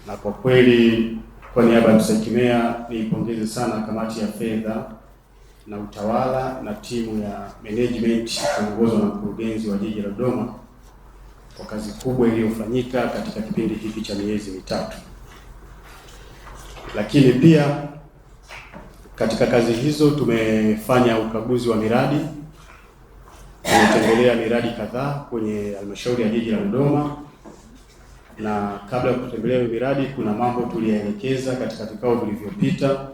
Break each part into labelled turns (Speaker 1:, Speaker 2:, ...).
Speaker 1: Na kwa kweli kwa niaba ya Mstahiki Meya niipongeze sana kamati ya fedha na utawala na timu ya management kuongozwa na mkurugenzi wa jiji la Dodoma kwa kazi kubwa iliyofanyika katika kipindi hiki cha miezi mitatu. Lakini pia katika kazi hizo tumefanya ukaguzi wa miradi, tumetembelea miradi kadhaa kwenye halmashauri ya jiji la Dodoma, na kabla ya kutembelea miradi kuna mambo tuliyaelekeza katika vikao vilivyopita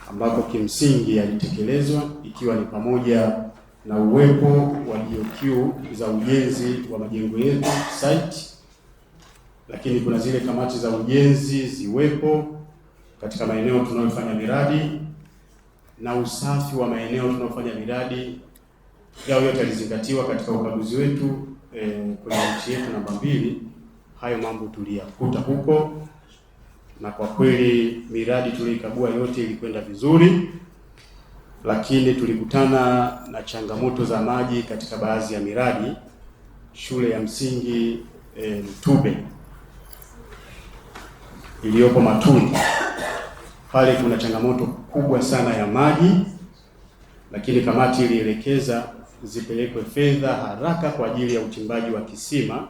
Speaker 1: ambapo kimsingi yalitekelezwa, ikiwa ni pamoja na uwepo wa DOQ za ujenzi wa majengo yetu site, lakini kuna zile kamati za ujenzi ziwepo katika maeneo tunayofanya miradi, na usafi wa maeneo tunayofanya miradi yao yote yalizingatiwa katika ukaguzi wetu kwenye nchi yetu namba 2. Hayo mambo tuliyakuta huko, na kwa kweli miradi tuliikagua yote ilikwenda vizuri, lakini tulikutana na changamoto za maji katika baadhi ya miradi. Shule ya msingi Mtube iliyopo Matuli, pale kuna changamoto kubwa sana ya maji, lakini kamati ilielekeza zipelekwe fedha haraka kwa ajili ya uchimbaji wa kisima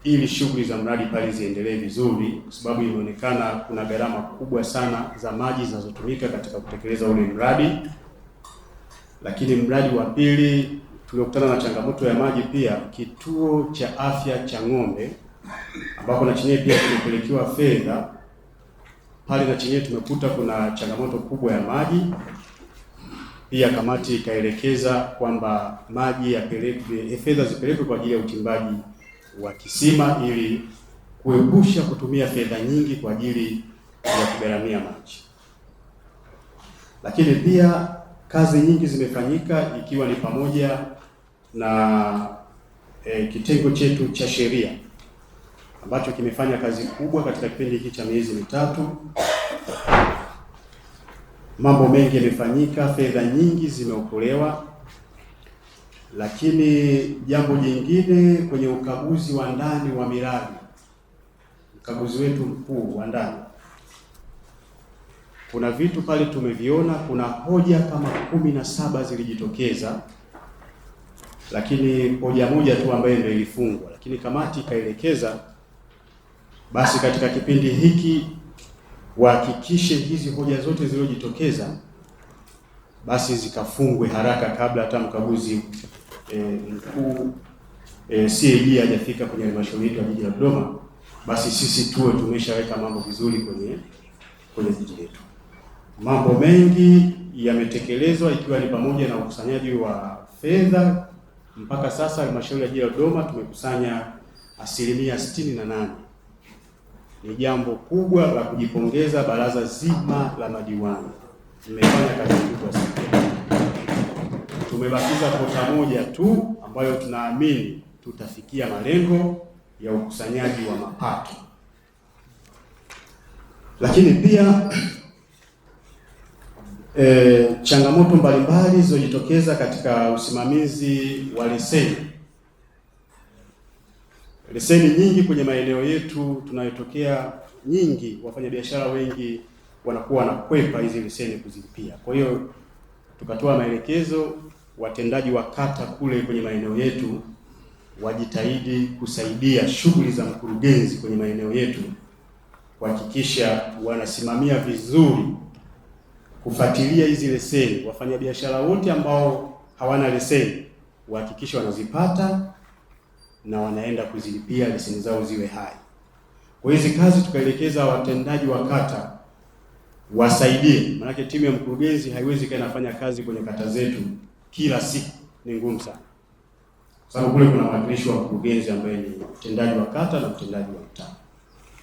Speaker 1: ili shughuli za mradi pale ziendelee vizuri, kwa sababu imeonekana kuna gharama kubwa sana za maji zinazotumika katika kutekeleza ule mradi. Lakini mradi wa pili tuliokutana na changamoto ya maji pia, kituo cha afya cha Ng'ombe, ambapo na chenyewe pia tumepelekewa fedha pale, na chenyewe tumekuta kuna changamoto kubwa ya maji. Pia kamati ikaelekeza kwamba maji yapelekwe, fedha zipelekwe kwa ajili ya uchimbaji wa kisima ili kuepusha kutumia fedha nyingi kwa ajili ya kugharamia maji. Lakini pia kazi nyingi zimefanyika, ikiwa ni pamoja na kitengo chetu cha sheria ambacho kimefanya kazi kubwa katika kipindi hiki cha miezi mitatu. Mambo mengi yamefanyika, fedha nyingi zimeokolewa. Lakini jambo jingine, kwenye ukaguzi wa ndani wa miradi, ukaguzi wetu mkuu wa ndani, kuna vitu pale tumeviona. Kuna hoja kama 17 zilijitokeza, lakini hoja moja tu ambayo ndio ilifungwa. Lakini kamati ikaelekeza basi katika kipindi hiki wahakikishe hizi hoja zote zilizojitokeza basi zikafungwe haraka kabla hata mkaguzi mkuu CAG hajafika kwenye halmashauri yetu ya jiji la Dodoma, basi sisi tuwe tumeshaweka mambo vizuri kwenye jiji letu. Mambo mengi yametekelezwa, ikiwa ni pamoja na ukusanyaji wa fedha. Mpaka sasa halmashauri ya jiji la Dodoma tumekusanya 68%. Ni jambo kubwa la kujipongeza. Baraza zima la madiwani tumefanya kazi kubwa sana. Tumebakiza kota moja tu ambayo tunaamini tutafikia malengo ya ukusanyaji wa mapato. Lakini pia changamoto mbalimbali zilizojitokeza katika usimamizi wa leseni. Leseni nyingi kwenye maeneo yetu tunayotokea, nyingi wafanyabiashara wengi wanakuwa wanakwepa hizi leseni kuzilipia. Kwa hiyo tukatoa maelekezo watendaji wa kata kule kwenye maeneo yetu wajitahidi kusaidia shughuli za mkurugenzi kwenye maeneo yetu, kuhakikisha wanasimamia vizuri kufuatilia hizi leseni. Wafanyabiashara wote ambao hawana leseni wahakikisha wanazipata na wanaenda kuzilipia, leseni zao ziwe hai. Kwa hizi kazi tukaelekeza watendaji wa kata wasaidie, maana timu ya mkurugenzi haiwezi kana nafanya kazi kwenye kata zetu kila siku, ni ngumu sana, kwa sababu kule kuna mwakilishi wa mkurugenzi ambaye ni mtendaji wa kata na mtendaji wa mtaa.